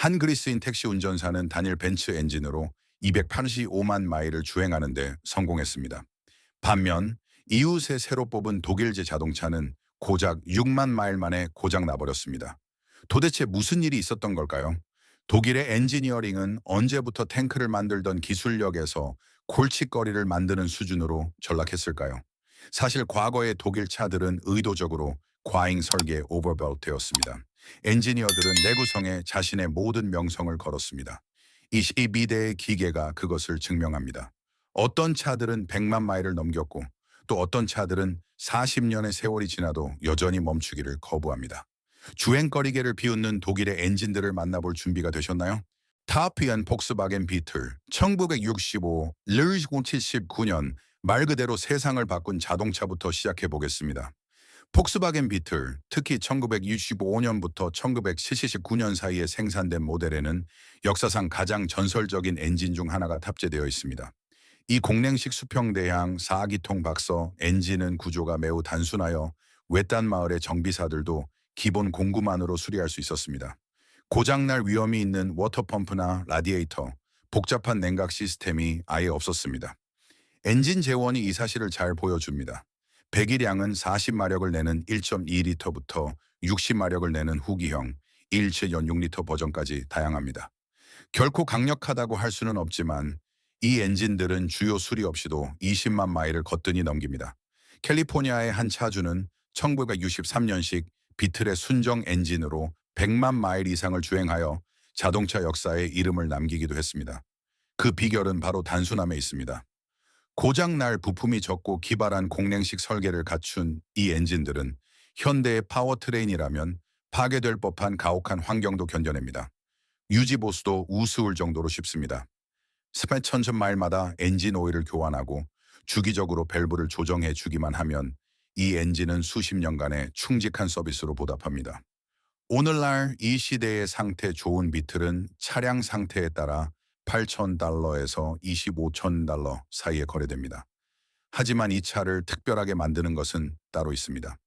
한 그리스인 택시 운전사는 단일 벤츠 엔진으로 285만 마일을 주행하는 데 성공했습니다. 반면 이웃에 새로 뽑은 독일제 자동차는 고작 6만 마일 만에 고장 나버렸습니다. 도대체 무슨 일이 있었던 걸까요? 독일의 엔지니어링은 언제부터 탱크를 만들던 기술력에서 골칫거리를 만드는 수준으로 전락했을까요? 사실 과거의 독일 차들은 의도적으로 과잉 설계 오버벨트였습니다. 엔지니어들은 내구성에 자신의 모든 명성을 걸었습니다. 22대의 기계가 그것을 증명합니다. 어떤 차들은 100만 마일을 넘겼고 또 어떤 차들은 40년의 세월이 지나도 여전히 멈추기를 거부합니다. 주행거리계를 비웃는 독일의 엔진들을 만나볼 준비가 되셨나요? 타피안 폭스바겐 비틀 1965, 르 79년 말 그대로 세상을 바꾼 자동차부터 시작해 보겠습니다. 폭스바겐 비틀, 특히 1965년부터 1979년 사이에 생산된 모델에는 역사상 가장 전설적인 엔진 중 하나가 탑재되어 있습니다. 이 공랭식 수평대양 4기통 박서 엔진은 구조가 매우 단순하여 외딴 마을의 정비사들도 기본 공구만으로 수리할 수 있었습니다. 고장날 위험이 있는 워터펌프나 라디에이터, 복잡한 냉각 시스템이 아예 없었습니다. 엔진 재원이 이 사실을 잘 보여줍니다. 배기량은 40마력을 내는 1.2리터부터 60마력을 내는 후기형 1.6리터 버전까지 다양합니다. 결코 강력하다고 할 수는 없지만 이 엔진들은 주요 수리 없이도 20만 마일을 거뜬히 넘깁니다. 캘리포니아의 한 차주는 1963년식 비틀의 순정 엔진으로 100만 마일 이상을 주행하여 자동차 역사에 이름을 남기기도 했습니다. 그 비결은 바로 단순함에 있습니다. 고장날 부품이 적고 기발한 공랭식 설계를 갖춘 이 엔진들은 현대의 파워트레인이라면 파괴될 법한 가혹한 환경도 견뎌냅니다. 유지 보수도 우스울 정도로 쉽습니다. 스페 천천 마일마다 엔진 오일을 교환하고 주기적으로 밸브를 조정해 주기만 하면 이 엔진은 수십 년간의 충직한 서비스로 보답합니다. 오늘날 이 시대의 상태 좋은 비틀은 차량 상태에 따라 $8,000에서 $25,000 사이에 거래됩니다. 하지만 이 차를 특별하게 만드는 것은 따로 있습니다.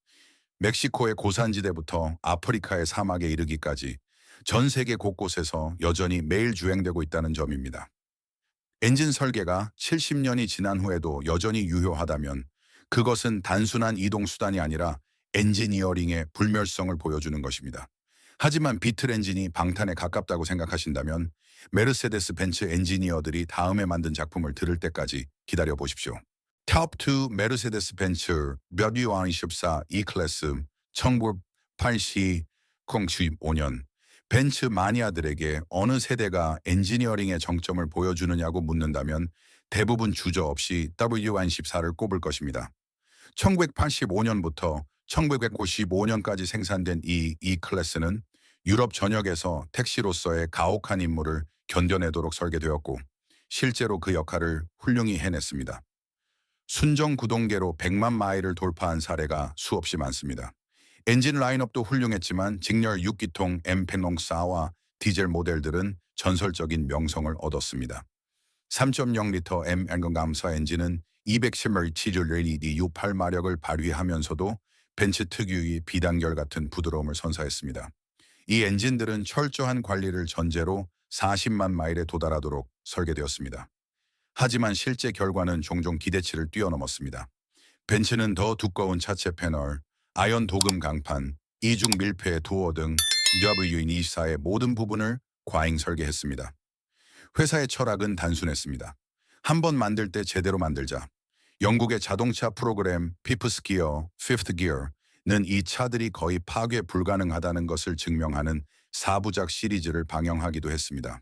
멕시코의 고산지대부터 아프리카의 사막에 이르기까지 전 세계 곳곳에서 여전히 매일 주행되고 있다는 점입니다. 엔진 설계가 70년이 지난 후에도 여전히 유효하다면 그것은 단순한 이동수단이 아니라 엔지니어링의 불멸성을 보여주는 것입니다. 하지만 비틀 엔진이 방탄에 가깝다고 생각하신다면 메르세데스 벤츠 엔지니어들이 다음에 만든 작품을 들을 때까지 기다려 보십시오. 탑2 메르세데스 벤츠 WR24 E-클래스 1985년 벤츠 마니아들에게 어느 세대가 엔지니어링의 정점을 보여주느냐고 묻는다면 대부분 주저없이 WR24를 꼽을 것입니다. 1985년부터 1995년까지 생산된 이 E-클래스는 유럽 전역에서 택시로서의 가혹한 임무를 견뎌내도록 설계되었고 실제로 그 역할을 훌륭히 해냈습니다. 순정 구동계로 100만 마일을 돌파한 사례가 수없이 많습니다. 엔진 라인업도 훌륭했지만 직렬 6기통 M104와 디젤 모델들은 전설적인 명성을 얻었습니다. 3.0리터 M104 엔진은 210마력의 68마력을 발휘하면서도 벤츠 특유의 비단결 같은 부드러움을 선사했습니다. 이 엔진들은 철저한 관리를 전제로 40만 마일에 도달하도록 설계되었습니다. 하지만 실제 결과는 종종 기대치를 뛰어넘었습니다. 벤츠는 더 두꺼운 차체 패널, 아연 도금 강판, 이중 밀폐 도어 등 WR24의 모든 부분을 과잉 설계했습니다. 회사의 철학은 단순했습니다. 한 번 만들 때 제대로 만들자. 영국의 자동차 프로그램 피프스 기어, 피프트 기어는 이 차들이 거의 파괴 불가능하다는 것을 증명하는 4부작 시리즈를 방영하기도 했습니다.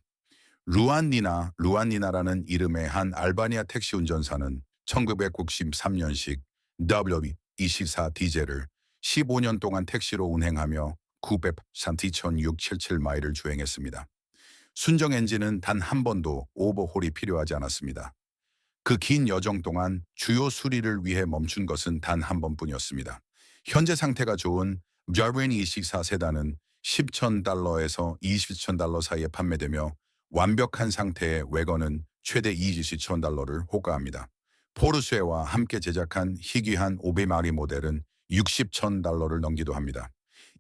루안니나라는 이름의 한 알바니아 택시 운전사는 1993년식 W24 디젤을 15년 동안 택시로 운행하며 932,677 마일을 주행했습니다. 순정 엔진은 단 한 번도 오버홀이 필요하지 않았습니다. 그 긴 여정 동안 주요 수리를 위해 멈춘 것은 단 한 번뿐이었습니다. 현재 상태가 좋은 WR24 세단은 $10,000에서 $20,000 사이에 판매되며 완벽한 상태의 외건은 최대 $20,000를 호가합니다. 포르쉐와 함께 제작한 희귀한 500마리 모델은 $60,000를 넘기도 합니다.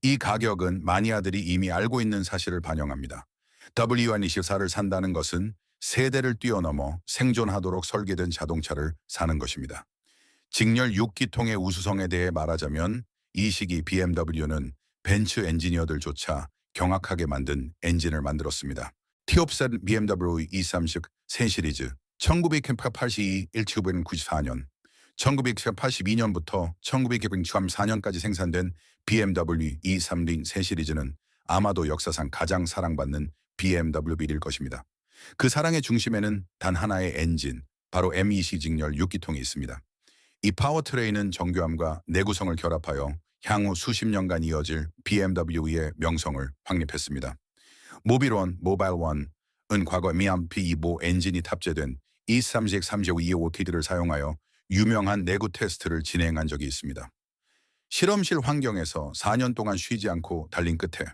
이 가격은 마니아들이 이미 알고 있는 사실을 반영합니다. W124를 산다는 것은 세대를 뛰어넘어 생존하도록 설계된 자동차를 사는 것입니다. 직렬 6기통의 우수성에 대해 말하자면 이 시기 BMW는 벤츠 엔지니어들조차 경악하게 만든 엔진을 만들었습니다. 티옵셋 BMW E30 새 시리즈 1982, 1994년 1982년부터 1994년까지 생산된 BMW E30 새 시리즈는 아마도 역사상 가장 사랑받는 BMW 빌일 것입니다. 그 사랑의 중심에는 단 하나의 엔진, 바로 M20 직렬 6기통이 있습니다. 이 파워트레인은 정교함과 내구성을 결합하여 향후 수십 년간 이어질 BMW의 명성을 확립했습니다. 모빌원, 모바일원은 과거 미암P25 엔진이 탑재된 E30, 3525T를 사용하여 유명한 내구 테스트를 진행한 적이 있습니다. 실험실 환경에서 4년 동안 쉬지 않고 달린 끝에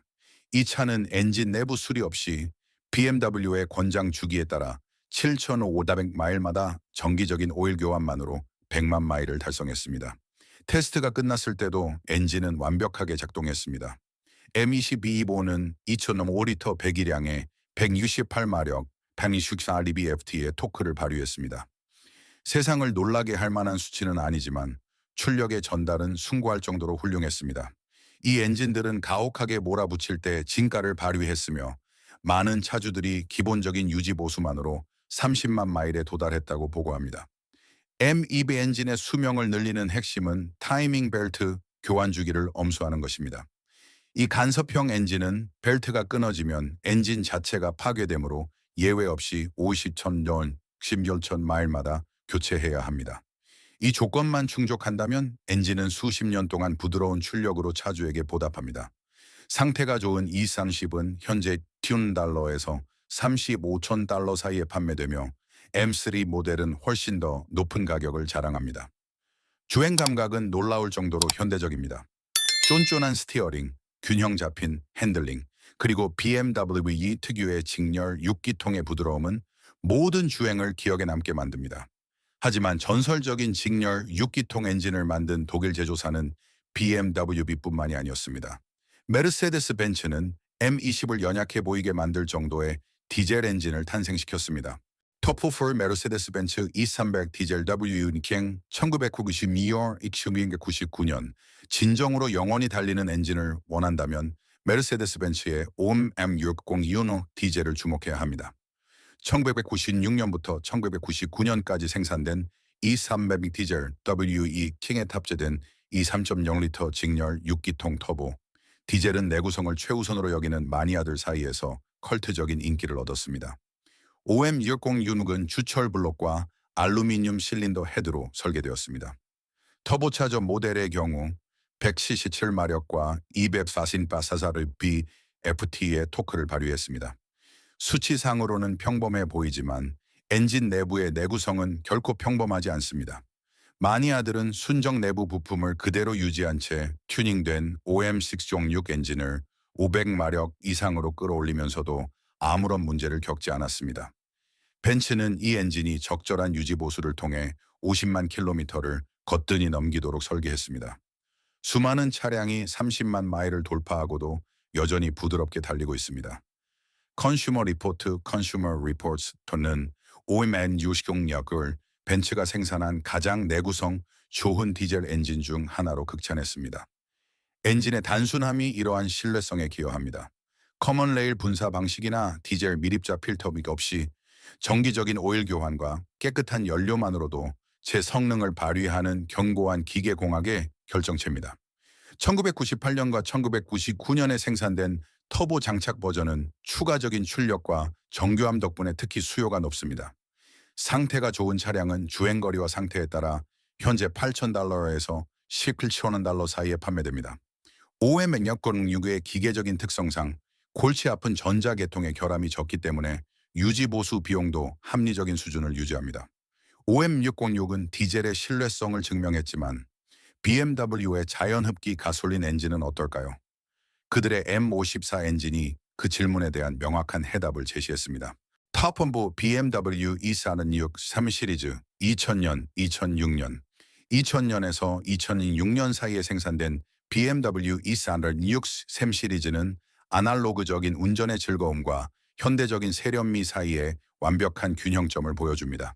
이 차는 엔진 내부 수리 없이 BMW의 권장 주기에 따라 7,500마일마다 정기적인 오일 교환만으로 100만 마일을 달성했습니다. 테스트가 끝났을 때도 엔진은 완벽하게 작동했습니다. M2225는 2,5리터 배기량에 168마력, 124lb-ft의 토크를 발휘했습니다. 세상을 놀라게 할 만한 수치는 아니지만 출력의 전달은 숭고할 정도로 훌륭했습니다. 이 엔진들은 가혹하게 몰아붙일 때 진가를 발휘했으며 많은 차주들이 기본적인 유지 보수만으로 30만 마일에 도달했다고 보고합니다. M2B 엔진의 수명을 늘리는 핵심은 타이밍 벨트 교환 주기를 엄수하는 것입니다. 이 간섭형 엔진은 벨트가 끊어지면 엔진 자체가 파괴되므로 예외 없이 50,000전, 10천 마일마다 교체해야 합니다. 이 조건만 충족한다면 엔진은 수십 년 동안 부드러운 출력으로 차주에게 보답합니다. 상태가 좋은 E30은 현재 $10에서 $35,000 사이에 판매되며 M3 모델은 훨씬 더 높은 가격을 자랑합니다. 주행 감각은 놀라울 정도로 현대적입니다. 쫀쫀한 스티어링, 균형 잡힌 핸들링, 그리고 BMW 특유의 직렬 6기통의 부드러움은 모든 주행을 기억에 남게 만듭니다. 하지만 전설적인 직렬 6기통 엔진을 만든 독일 제조사는 BMW뿐만이 아니었습니다. 메르세데스 벤츠는 M20을 연약해 보이게 만들 정도의 디젤 엔진을 탄생시켰습니다. 터프4 메르세데스 벤츠 E300 디젤 WUking 1992년 1999년 진정으로 영원히 달리는 엔진을 원한다면 메르세데스 벤츠의 OM M606 디젤을 주목해야 합니다. 1996년부터 1999년까지 생산된 E300 디젤 WE 킹에 탑재된 이 3.0리터 직렬 6기통 터보. 디젤은 내구성을 최우선으로 여기는 마니아들 사이에서 컬트적인 인기를 얻었습니다. OM606은 주철 블록과 알루미늄 실린더 헤드로 설계되었습니다. 터보차저 모델의 경우 177마력과 240바사사르비 FT의 토크를 발휘했습니다. 수치상으로는 평범해 보이지만 엔진 내부의 내구성은 결코 평범하지 않습니다. 마니아들은 순정 내부 부품을 그대로 유지한 채 튜닝된 OM606 엔진을 500마력 이상으로 끌어올리면서도 아무런 문제를 겪지 않았습니다. 벤츠는 이 엔진이 적절한 유지 보수를 통해 50만 킬로미터를 거뜬히 넘기도록 설계했습니다. 수많은 차량이 30만 마일을 돌파하고도 여전히 부드럽게 달리고 있습니다. 컨슈머 리포트, 컨슈머 리포트는 OM606을 벤츠가 생산한 가장 내구성 좋은 디젤 엔진 중 하나로 극찬했습니다. 엔진의 단순함이 이러한 신뢰성에 기여합니다. 커먼 레일 분사 방식이나 디젤 미립자 필터 없이 정기적인 오일 교환과 깨끗한 연료만으로도 제 성능을 발휘하는 견고한 기계공학의 결정체입니다. 1998년과 1999년에 생산된 터보 장착 버전은 추가적인 출력과 정교함 덕분에 특히 수요가 높습니다. 상태가 좋은 차량은 주행거리와 상태에 따라 현재 $8,000에서 $17,000 사이에 판매됩니다. OM606의 기계적인 특성상 골치 아픈 전자계통의 결함이 적기 때문에 유지 보수 비용도 합리적인 수준을 유지합니다. OM606은 디젤의 신뢰성을 증명했지만 BMW의 자연흡기 가솔린 엔진은 어떨까요? 그들의 M54 엔진이 그 질문에 대한 명확한 해답을 제시했습니다. 탑본부 BMW E46 3시리즈 2000년, 2006년, 2000년에서 2006년 사이에 생산된 BMW E46 3시리즈는 아날로그적인 운전의 즐거움과 현대적인 세련미 사이에 완벽한 균형점을 보여줍니다.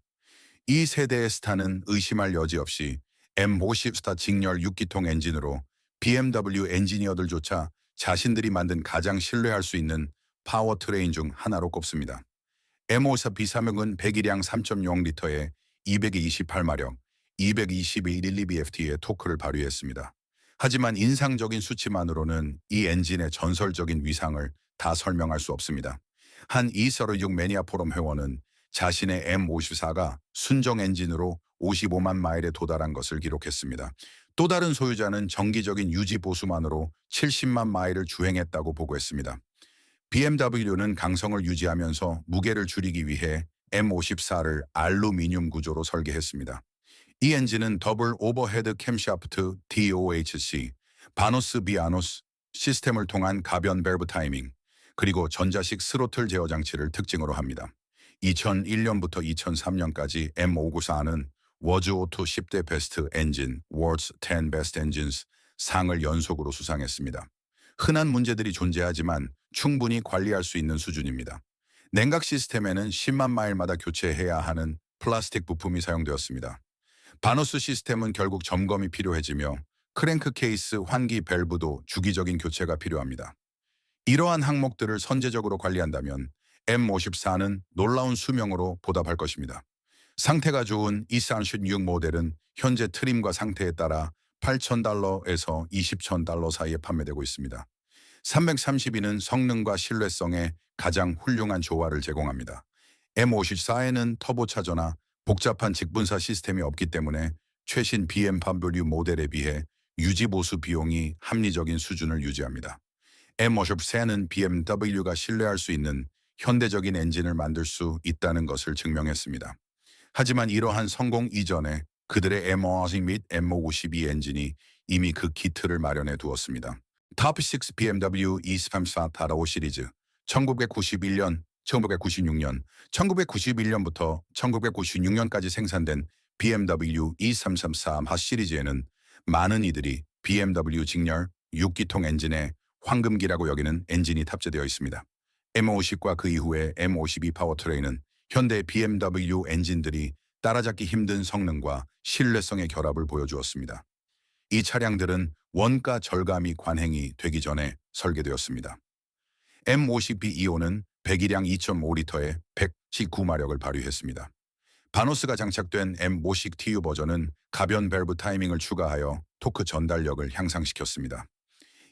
이 세대의 스타는 의심할 여지 없이 M50 스타 직렬 6기통 엔진으로 BMW 엔지니어들조차 자신들이 만든 가장 신뢰할 수 있는 파워트레인 중 하나로 꼽습니다. M54 비사명은 배기량 3.0리터에 228마력, 221 토크를 발휘했습니다. 하지만 인상적인 수치만으로는 이 엔진의 전설적인 위상을 다 설명할 수 없습니다. 한 E36 매니아 포럼 회원은 자신의 M54가 순정 엔진으로 55만 마일에 도달한 것을 기록했습니다. 또 다른 소유자는 정기적인 유지 보수만으로 70만 마일을 주행했다고 보고했습니다. BMW는 강성을 유지하면서 무게를 줄이기 위해 M54를 알루미늄 구조로 설계했습니다. 이 엔진은 더블 오버헤드 캠샤프트 DOHC, 바노스 비아노스 시스템을 통한 가변 밸브 타이밍, 그리고 전자식 스로틀 제어 장치를 특징으로 합니다. 2001년부터 2003년까지 M594는 워즈 오토 10대 베스트 엔진, World's 10 Best Engines 상을 연속으로 수상했습니다. 흔한 문제들이 존재하지만 충분히 관리할 수 있는 수준입니다. 냉각 시스템에는 10만 마일마다 교체해야 하는 플라스틱 부품이 사용되었습니다. 바노스 시스템은 결국 점검이 필요해지며 크랭크 케이스 환기 밸브도 주기적인 교체가 필요합니다. 이러한 항목들을 선제적으로 관리한다면 M54는 놀라운 수명으로 보답할 것입니다. 상태가 좋은 E36 모델은 현재 트림과 상태에 따라 $8,000에서 $20,000 사이에 판매되고 있습니다. 332는 성능과 신뢰성에 가장 훌륭한 조화를 제공합니다. M54에는 터보차저나 복잡한 직분사 시스템이 없기 때문에 최신 BMW 모델에 비해 유지보수 비용이 합리적인 수준을 유지합니다. M54는 BMW가 신뢰할 수 있는 현대적인 엔진을 만들 수 있다는 것을 증명했습니다. 하지만 이러한 성공 이전에 그들의 M50 및 M52 엔진이 이미 그 기틀을 마련해 두었습니다. Top6 BMW E34 시리즈 1991년, 1996년, 1991년부터 1996년까지 생산된 BMW E334 시리즈에는 많은 이들이 BMW 직렬 6기통 엔진의 황금기라고 여기는 엔진이 탑재되어 있습니다. M50과 그 이후의 M52 파워트레인은 현대 BMW 엔진들이 따라잡기 힘든 성능과 신뢰성의 결합을 보여주었습니다. 이 차량들은 원가 절감이 관행이 되기 전에 설계되었습니다. M50B25는 배기량 2.5리터에 119마력을 발휘했습니다. 바노스가 장착된 M50 TU 버전은 가변 밸브 타이밍을 추가하여 토크 전달력을 향상시켰습니다.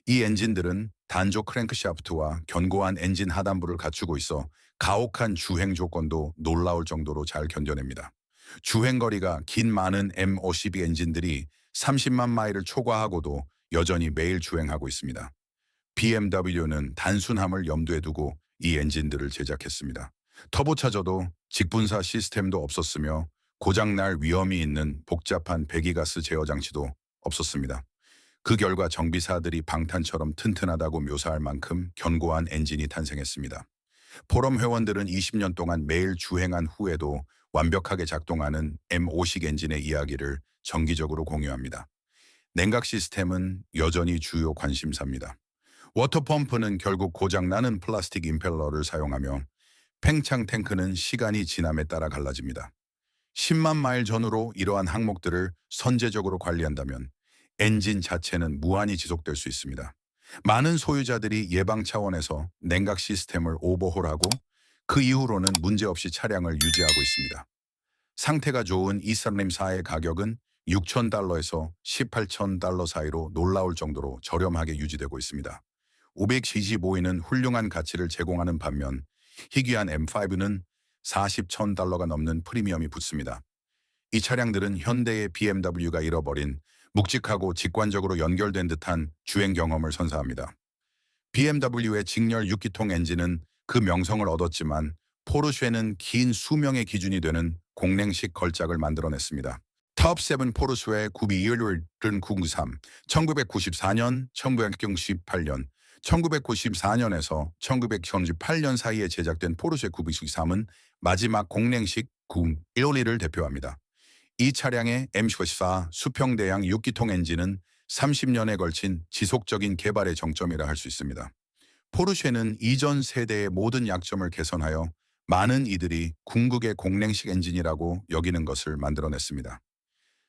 이 엔진들은 단조 크랭크샤프트와 견고한 엔진 하단부를 갖추고 있어 가혹한 주행 조건도 놀라울 정도로 잘 견뎌냅니다. 주행거리가 긴 많은 M52 엔진들이 30만 마일을 초과하고도 여전히 매일 주행하고 있습니다. BMW는 단순함을 염두에 두고 이 엔진들을 제작했습니다. 터보차저도 직분사 시스템도 없었으며 고장날 위험이 있는 복잡한 배기가스 제어 장치도 없었습니다. 그 결과 정비사들이 방탄처럼 튼튼하다고 묘사할 만큼 견고한 엔진이 탄생했습니다. 포럼 회원들은 20년 동안 매일 주행한 후에도 완벽하게 작동하는 M50 엔진의 이야기를 정기적으로 공유합니다. 냉각 시스템은 여전히 주요 관심사입니다. 워터펌프는 결국 고장나는 플라스틱 임펠러를 사용하며 팽창 탱크는 시간이 지남에 따라 갈라집니다. 10만 마일 전후로 이러한 항목들을 선제적으로 관리한다면 엔진 자체는 무한히 지속될 수 있습니다. 많은 소유자들이 예방 차원에서 냉각 시스템을 오버홀하고 그 이후로는 문제없이 차량을 유지하고 있습니다. 상태가 좋은 E34의 가격은 $6,000에서 $18,000 사이로 놀라울 정도로 저렴하게 유지되고 있습니다. 575위는 훌륭한 가치를 제공하는 반면 희귀한 M5는 $40,000가 넘는 프리미엄이 붙습니다. 이 차량들은 현대의 BMW가 잃어버린 묵직하고 직관적으로 연결된 듯한 주행 경험을 선사합니다. BMW의 직렬 6기통 엔진은 그 명성을 얻었지만 포르쉐는 긴 수명의 기준이 되는 공랭식 걸작을 만들어냈습니다. 톱7 포르쉐의 9211 993, 1994년, 1998년, 1994년에서 1998년 사이에 제작된 포르쉐 993은 마지막 공랭식 912를 대표합니다. 이 차량의 M54 수평대양 6기통 엔진은 30년에 걸친 지속적인 개발의 정점이라 할 수 있습니다. 포르쉐는 이전 세대의 모든 약점을 개선하여 많은 이들이 궁극의 공랭식 엔진이라고 여기는 것을 만들어냈습니다.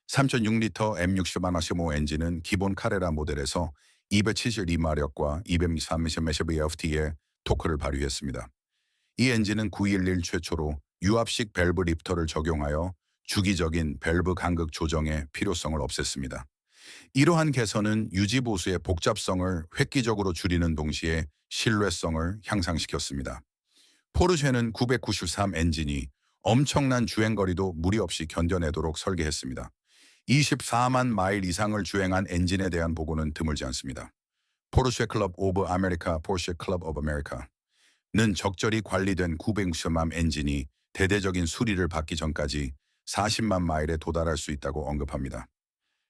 3.6리터 M60 엔진은 기본 카레라 모델에서 272마력과 230ms의 토크를 발휘했습니다. 이 엔진은 911 최초로 유압식 밸브 리프터를 적용하여 주기적인 밸브 간극 조정의 필요성을 없앴습니다. 이러한 개선은 유지 보수의 복잡성을 획기적으로 줄이는 동시에 신뢰성을 향상시켰습니다. 포르쉐는 993 엔진이 엄청난 주행거리도 무리 없이 견뎌내도록 설계했습니다. 24만 마일 이상을 주행한 엔진에 대한 보고는 드물지 않습니다. 포르쉐 클럽 오브 아메리카, 포르쉐 클럽 오브 아메리카는 적절히 관리된 960만 엔진이 대대적인 수리를 받기 전까지 40만 마일에 도달할 수 있다고 언급합니다.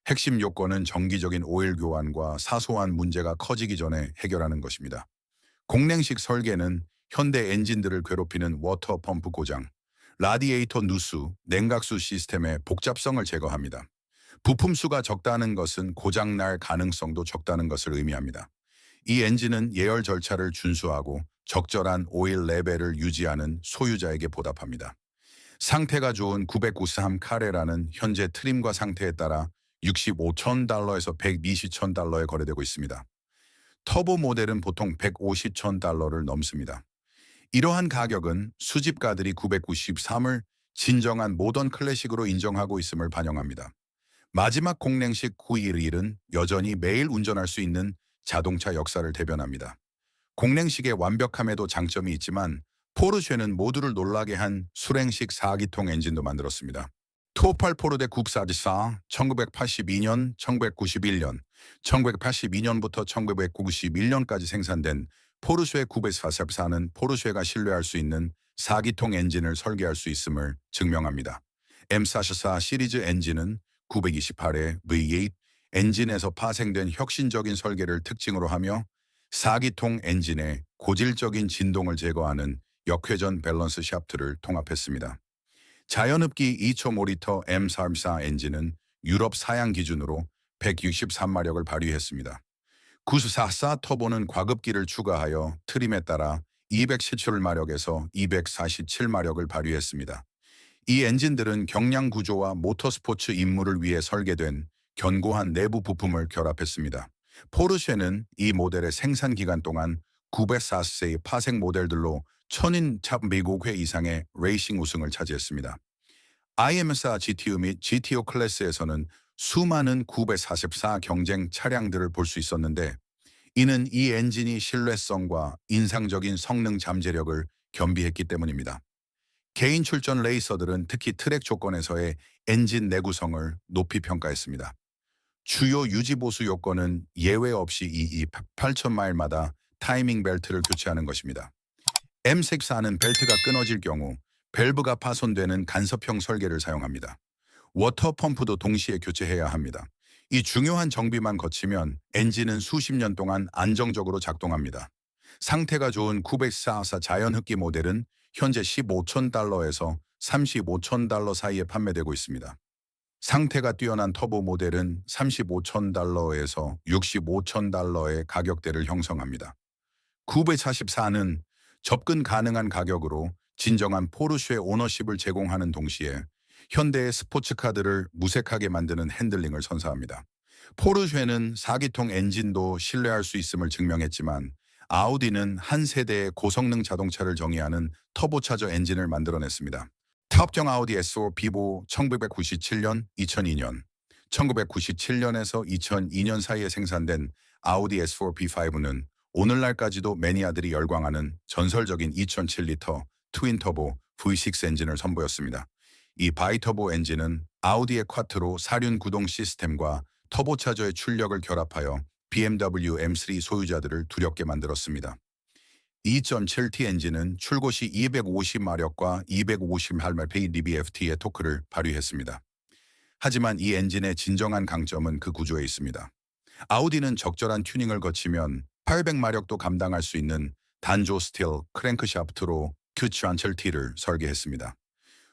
핵심 요건은 정기적인 오일 교환과 사소한 문제가 커지기 전에 해결하는 것입니다. 공랭식 설계는 현대 엔진들을 괴롭히는 워터 펌프 고장, 라디에이터 누수, 냉각수 시스템의 복잡성을 제거합니다. 부품 수가 적다는 것은 고장날 가능성도 적다는 것을 의미합니다. 이 엔진은 예열 절차를 준수하고 적절한 오일 레벨을 유지하는 소유자에게 보답합니다. 상태가 좋은 993 카레라는 현재 트림과 상태에 따라 65,000달러에서 120,000달러에 거래되고 있습니다. 터보 모델은 보통 150,000달러를 넘습니다. 이러한 가격은 수집가들이 993을 진정한 모던 클래식으로 인정하고 있음을 반영합니다. 마지막 공랭식 911은 여전히 매일 운전할 수 있는 자동차 역사를 대변합니다. 공랭식의 완벽함에도 장점이 있지만 포르쉐는 모두를 놀라게 한 수랭식 4기통 엔진도 만들었습니다. 투오팔 포르데 국사지사 1982년, 1991년, 1982년부터 1991년까지 생산된 포르쉐 944는 포르쉐가 신뢰할 수 있는 4기통 엔진을 설계할 수 있음을 증명합니다. M44 시리즈 엔진은 928의 V8 엔진에서 파생된 혁신적인 설계를 특징으로 하며 4기통 엔진의 고질적인 진동을 제거하는 역회전 밸런스 샤프트를 통합했습니다. 자연흡기 2.5리터 M44 엔진은 유럽 사양 기준으로 163마력을 발휘했습니다. 944 터보는 과급기를 추가하여 트림에 따라 217마력에서 247마력을 발휘했습니다. 이 엔진들은 경량 구조와 모터스포츠 임무를 위해 설계된 견고한 내부 부품을 결합했습니다. 포르쉐는 이 모델의 생산 기간 동안 904세의 파생 모델들로 천인 미국 회 이상의 레이싱 우승을 차지했습니다. IMSA GTO 및 GTO 클래스에서는 수많은 944 경쟁 차량들을 볼 수 있었는데 이는 이 엔진이 신뢰성과 인상적인 성능 잠재력을 겸비했기 때문입니다. 개인 출전 레이서들은 특히 트랙 조건에서의 엔진 내구성을 높이 평가했습니다. 주요 유지 보수 요건은 예외 없이 8,000마일마다 타이밍 벨트를 교체하는 것입니다. M64는 벨트가 끊어질 경우 밸브가 파손되는 간섭형 설계를 사용합니다. 워터 펌프도 동시에 교체해야 합니다. 이 중요한 정비만 거치면 엔진은 수십 년 동안 안정적으로 작동합니다. 상태가 좋은 944 자연흡기 모델은 현재 15,000달러에서 35,000달러 사이에 판매되고 있습니다. 상태가 뛰어난 터보 모델은 35,000달러에서 65,000달러의 가격대를 형성합니다. 944는 접근 가능한 가격으로 진정한 포르쉐 오너십을 제공하는 동시에 현대의 스포츠카들을 무색하게 만드는 핸들링을 선사합니다. 포르쉐는 4기통 엔진도 신뢰할 수 있음을 증명했지만 아우디는 한 세대의 고성능 자동차를 정의하는 터보차저 엔진을 만들어냈습니다. 탑정 아우디 S4 비보 1997년, 2002년, 1997년에서 2002년 사이에 생산된 아우디 S4 B5는 오늘날까지도 매니아들이 열광하는 전설적인 2007리터 트윈터보 V6 엔진을 선보였습니다. 이 바이터보 엔진은 아우디의 쿼트로 사륜 구동 시스템과 터보차저의 출력을 결합하여 BMW M3 소유자들을 두렵게 만들었습니다. 2.7T 엔진은 출고 시 250마력과 250마력 DBFT의 토크를 발휘했습니다. 하지만 이 엔진의 진정한 강점은 그 구조에 있습니다. 아우디는 적절한 튜닝을 거치면 800마력도 감당할 수 있는 단조 스틸 크랭크샤프트로 Q7T를 설계했습니다.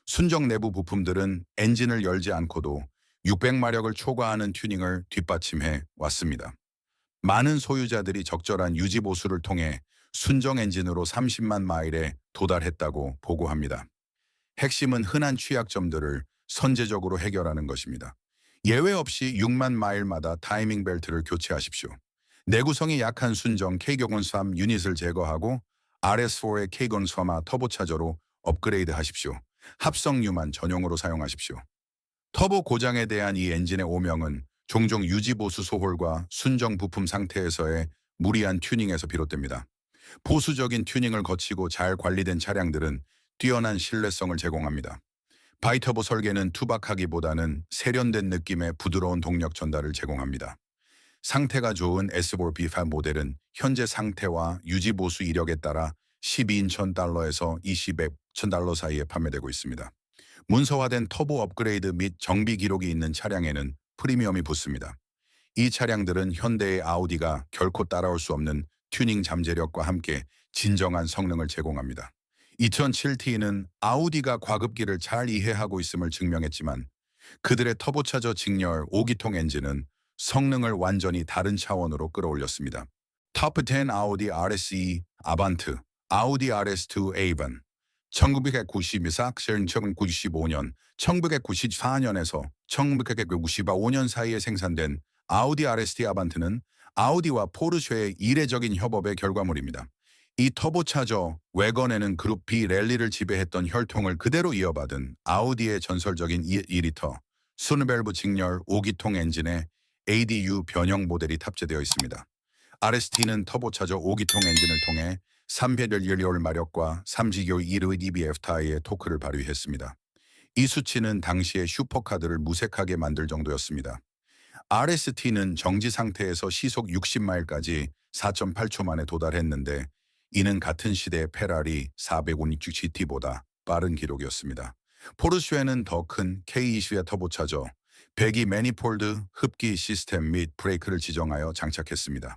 순정 내부 부품들은 엔진을 열지 않고도 600마력을 초과하는 튜닝을 뒷받침해 왔습니다. 많은 소유자들이 적절한 유지 보수를 통해 순정 엔진으로 30만 마일에 도달했다고 보고합니다. 핵심은 흔한 취약점들을 선제적으로 해결하는 것입니다. 예외 없이 6만 마일마다 타이밍 벨트를 교체하십시오. 내구성이 약한 순정 K경운삼 유닛을 제거하고 RS4의 K건수마 터보차저로 업그레이드 하십시오. 합성유만 전용으로 사용하십시오. 터보 고장에 대한 이 엔진의 오명은 종종 유지보수 소홀과 순정 부품 상태에서의 무리한 튜닝에서 비롯됩니다. 보수적인 튜닝을 거치고 잘 관리된 차량들은 뛰어난 신뢰성을 제공합니다. 바이터보 설계는 투박하기보다는 세련된 느낌의 부드러운 동력 전달을 제공합니다. 상태가 좋은 S4B5 모델은 현재 상태와 유지보수 이력에 따라 12인천 달러에서 20천 달러 사이에 판매되고 있습니다. 문서화된 터보 업그레이드 및 정비 기록이 있는 차량에는 프리미엄이 붙습니다. 이 차량들은 현대의 아우디가 결코 따라올 수 없는 튜닝 잠재력과 함께 진정한 성능을 제공합니다. 2007T는 아우디가 과급기를 잘 이해하고 있음을 증명했지만 그들의 터보차저 직렬 5기통 엔진은 성능을 완전히 다른 차원으로 끌어올렸습니다. 터프 10 아우디 RS2 아반트, 아우디 RS2 에이번, 1994, 1995년, 1994년에서 1995년 사이에 생산된 아우디 RS2 아반트는 아우디와 포르쉐의 이례적인 협업의 결과물입니다. 이 터보차저 외건에는 그룹 B 랠리를 지배했던 혈통을 그대로 이어받은 아우디의 전설적인 2리터 순밸브 직렬 5기통 엔진에 ADU 변형 모델이 탑재되어 있습니다. RST는 터보차저 5기통 엔진을 통해 311열 마력과 30교 1의 EBF 타이의 토크를 발휘했습니다. 이 수치는 당시의 슈퍼카들을 무색하게 만들 정도였습니다. RST는 정지 상태에서 시속 60마일까지 4.8초 만에 도달했는데 이는 같은 시대의 페라리 456 GT보다 빠른 기록이었습니다. 포르쉐는 더 큰 K20의 터보차저 102 매니폴드 흡기 시스템 및 브레이크를 지정하여 장착했습니다.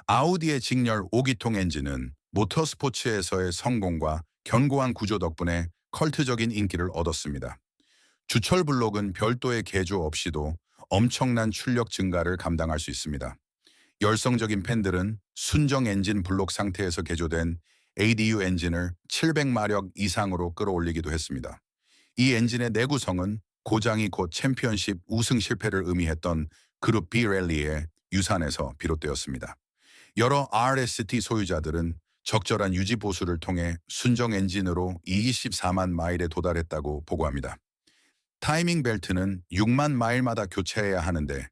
아우디의 직렬 5기통 엔진은 모터스포츠에서의 성공과 견고한 구조 덕분에 컬트적인 인기를 얻었습니다. 주철 블록은 별도의 개조 없이도 엄청난 출력 증가를 감당할 수 있습니다. 열성적인 팬들은 순정 엔진 블록 상태에서 개조된 ADU 엔진을 700마력 이상으로 끌어올리기도 했습니다. 이 엔진의 내구성은 고장이 곧 챔피언십 우승 실패를 의미했던 그룹 B 랠리의 유산에서 비롯되었습니다. 여러 RST 소유자들은 적절한 유지 보수를 통해 순정 엔진으로 24만 마일에 도달했다고 보고합니다. 타이밍 벨트는 6만 마일마다 교체해야 하는데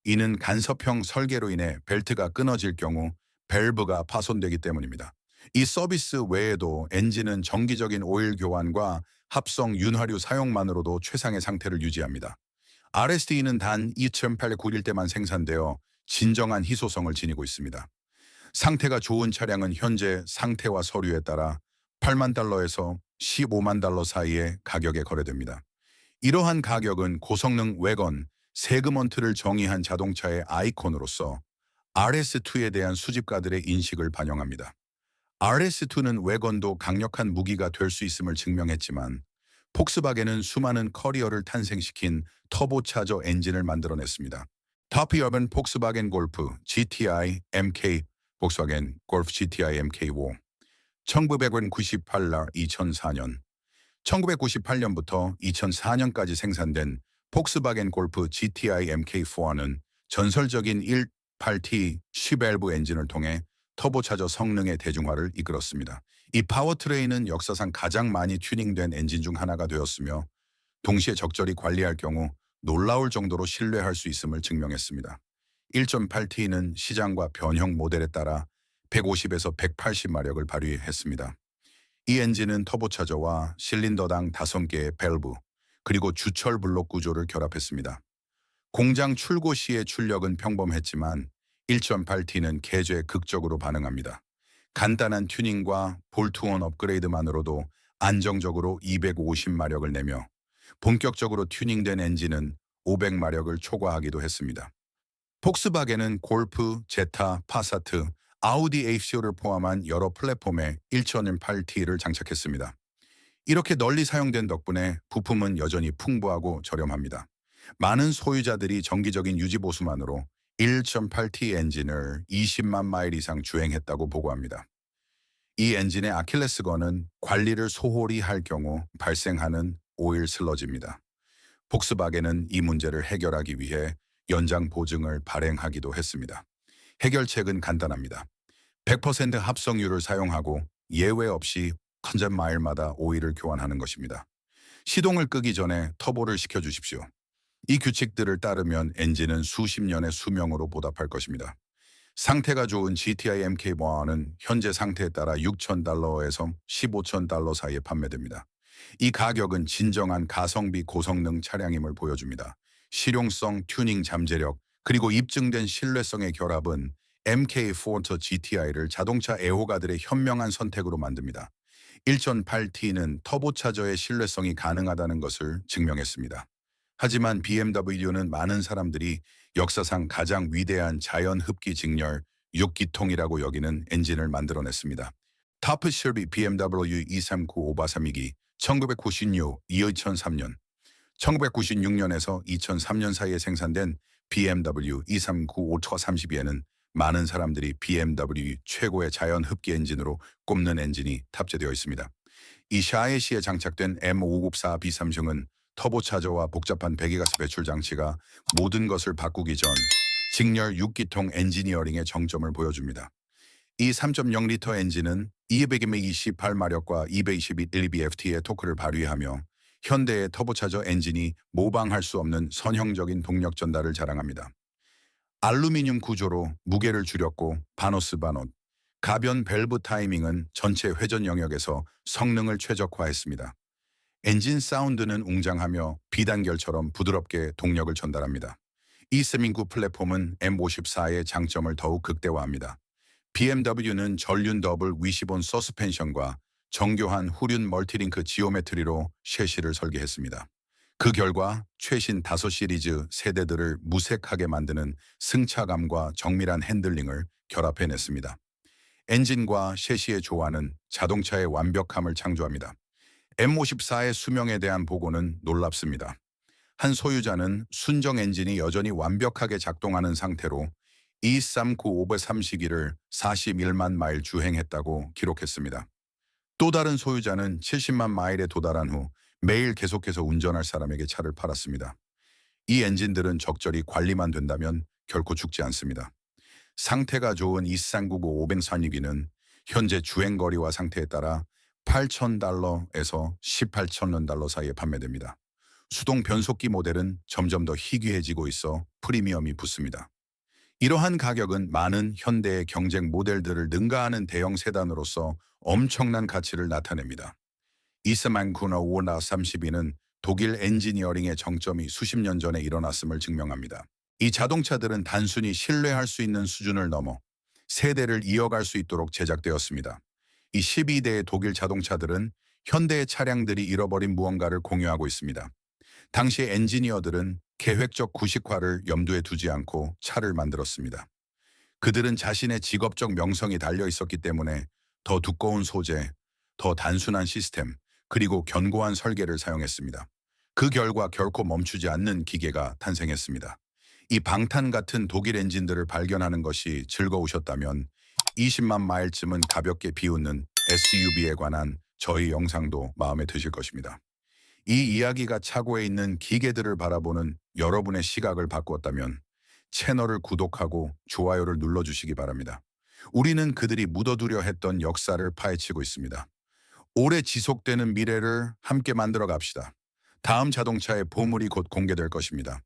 이는 간섭형 설계로 인해 벨트가 끊어질 경우 밸브가 파손되기 때문입니다. 이 서비스 외에도 엔진은 정기적인 오일 교환과 합성 윤활유 사용만으로도 최상의 상태를 유지합니다. RST는 단 2.8 9일 때만 생산되어 진정한 희소성을 지니고 있습니다. 상태가 좋은 차량은 현재 상태와 서류에 따라 8만 달러에서 15만 달러 사이의 가격에 거래됩니다. 이러한 가격은 고성능 외건, 세그먼트를 정의한 자동차의 아이콘으로서 RS2에 대한 수집가들의 인식을 반영합니다. RS2는 외건도 강력한 무기가 될 수 있음을 증명했지만 폭스바겐은 수많은 커리어를 탄생시킨 터보차저 엔진을 만들어냈습니다. 터피어번 폭스바겐 골프 GTI MK 폭스바겐 골프 GTI MK5 1998년 2004년 1998년부터 2004년까지 생산된 폭스바겐 골프 GTI MK4는 전설적인 18T 시밸브 엔진을 통해 터보차저 성능의 대중화를 이끌었습니다. 이 파워트레인은 역사상 가장 많이 튜닝된 엔진 중 하나가 되었으며 동시에 적절히 관리할 경우 놀라울 정도로 신뢰할 수 있음을 증명했습니다. 1.8T는 시장과 변형 모델에 따라 150에서 180마력을 발휘했습니다. 이 엔진은 터보차저와 실린더당 5개의 밸브 그리고 주철 블록 구조를 결합했습니다. 공장 출고 시의 출력은 평범했지만 1.8T는 개조에 극적으로 반응합니다. 간단한 튜닝과 볼트온 업그레이드만으로도 안정적으로 250마력을 내며 본격적으로 튜닝된 엔진은 500마력을 초과하기도 했습니다. 폭스바겐은 골프, 제타, 파사트, 아우디 A4를 포함한 여러 플랫폼에 1.8T를 장착했습니다. 이렇게 널리 사용된 덕분에 부품은 여전히 풍부하고 저렴합니다. 많은 소유자들이 정기적인 유지 보수만으로 1.8T 엔진을 20만 마일 이상 주행했다고 보고합니다. 이 엔진의 아킬레스건은 관리를 소홀히 할 경우 발생하는 오일 슬러지입니다. 폭스바겐은 이 문제를 해결하기 위해 연장 보증을 발행하기도 했습니다. 해결책은 간단합니다. 100% 합성유를 사용하고 예외 없이 1000마일마다 오일을 교환하는 것입니다. 시동을 끄기 전에 터보를 시켜주십시오. 이 규칙들을 따르면 엔진은 수십 년의 수명으로 보답할 것입니다. 상태가 좋은 GTI MK1은 현재 상태에 따라 $6,000에서 $15,000 사이에 판매됩니다. 이 가격은 진정한 가성비 고성능 차량임을 보여줍니다. 실용성, 튜닝 잠재력, 그리고 입증된 신뢰성의 결합은 MK 포터 GTI를 자동차 애호가들의 현명한 선택으로 만듭니다. 1.8T는 터보차저의 신뢰성이 가능하다는 것을 증명했습니다. 하지만 BMW는 많은 사람들이 역사상 가장 위대한 자연 흡기 직렬 6기통이라고 여기는 엔진을 만들어냈습니다. 타프 실비 BMW 239-532기 1996, 2003년 1996년에서 2003년 사이에 생산된 BMW 239-532에는 많은 사람들이 BMW 최고의 자연 흡기 엔진으로 꼽는 엔진이 탑재되어 있습니다. 이 샤에시에 장착된 M594B3층은 터보차저와 복잡한 배기가스 배출 장치가 모든 것을 바꾸기 전 직렬 6기통 엔지니어링의 정점을 보여줍니다. 이 3.0리터 엔진은 228마력과 221lb-ft의 토크를 발휘하며 현대의 터보차저 엔진이 모방할 수 없는 선형적인 동력 전달을 자랑합니다. 알루미늄 구조로 무게를 줄였고 바노스 바논, 가변 밸브 타이밍은 전체 회전 영역에서 성능을 최적화했습니다. 엔진 사운드는 웅장하며 비단결처럼 부드럽게 동력을 전달합니다. 이 세민구 플랫폼은 M54의 장점을 더욱 극대화합니다. BMW는 전륜 더블 위시본 서스펜션과 정교한 후륜 멀티링크 지오메트리로 셰시를 설계했습니다. 그 결과 최신 5시리즈 세대들을 무색하게 만드는 승차감과 정밀한 핸들링을 결합해냈습니다. 엔진과 셰시의 조화는 자동차의 완벽함을 창조합니다. M54의 수명에 대한 보고는 놀랍습니다. 한 소유자는 순정 엔진이 여전히 완벽하게 작동하는 상태로 239-530일을 41만 마일 주행했다고 기록했습니다. 또 다른 소유자는 70만 마일에 도달한 후 매일 계속해서 운전할 사람에게 차를 팔았습니다. 이 엔진들은 적절히 관리만 된다면 결코 죽지 않습니다. 상태가 좋은 239-532는 현재 주행거리와 상태에 따라 $8,000에서 $18,000 사이에 판매됩니다. 수동 변속기 모델은 점점 더 희귀해지고 있어 프리미엄이 붙습니다. 이러한 가격은 많은 현대의 경쟁 모델들을 능가하는 대형 세단으로서 엄청난 가치를 나타냅니다. 이스만쿠너 오나 32는 독일 엔지니어링의 정점이 수십 년 전에 일어났음을 증명합니다. 이 자동차들은 단순히 신뢰할 수 있는 수준을 넘어 세대를 이어갈 수 있도록 제작되었습니다. 이 12대의 독일 자동차들은 현대의 차량들이 잃어버린 무언가를 공유하고 있습니다. 당시 엔지니어들은 계획적 구식화를 염두에 두지 않고 차를 만들었습니다. 그들은 자신의 직업적 명성이 달려 있었기 때문에 더 두꺼운 소재, 더 단순한 시스템, 그리고 견고한 설계를 사용했습니다. 그 결과 결코 멈추지 않는 기계가 탄생했습니다. 이 방탄 같은 독일 엔진들을 발견하는 것이 즐거우셨다면 20만 마일쯤은 가볍게 비웃는 SUV에 관한 저희 영상도 마음에 드실 것입니다. 이 이야기가 차고에 있는 기계들을 바라보는 여러분의 시각을 바꾸었다면 채널을 구독하고 좋아요를 눌러주시기 바랍니다. 우리는 그들이 묻어두려 했던 역사를 파헤치고 있습니다. 오래 지속되는 미래를 함께 만들어 갑시다. 다음 자동차의 보물이 곧 공개될 것입니다.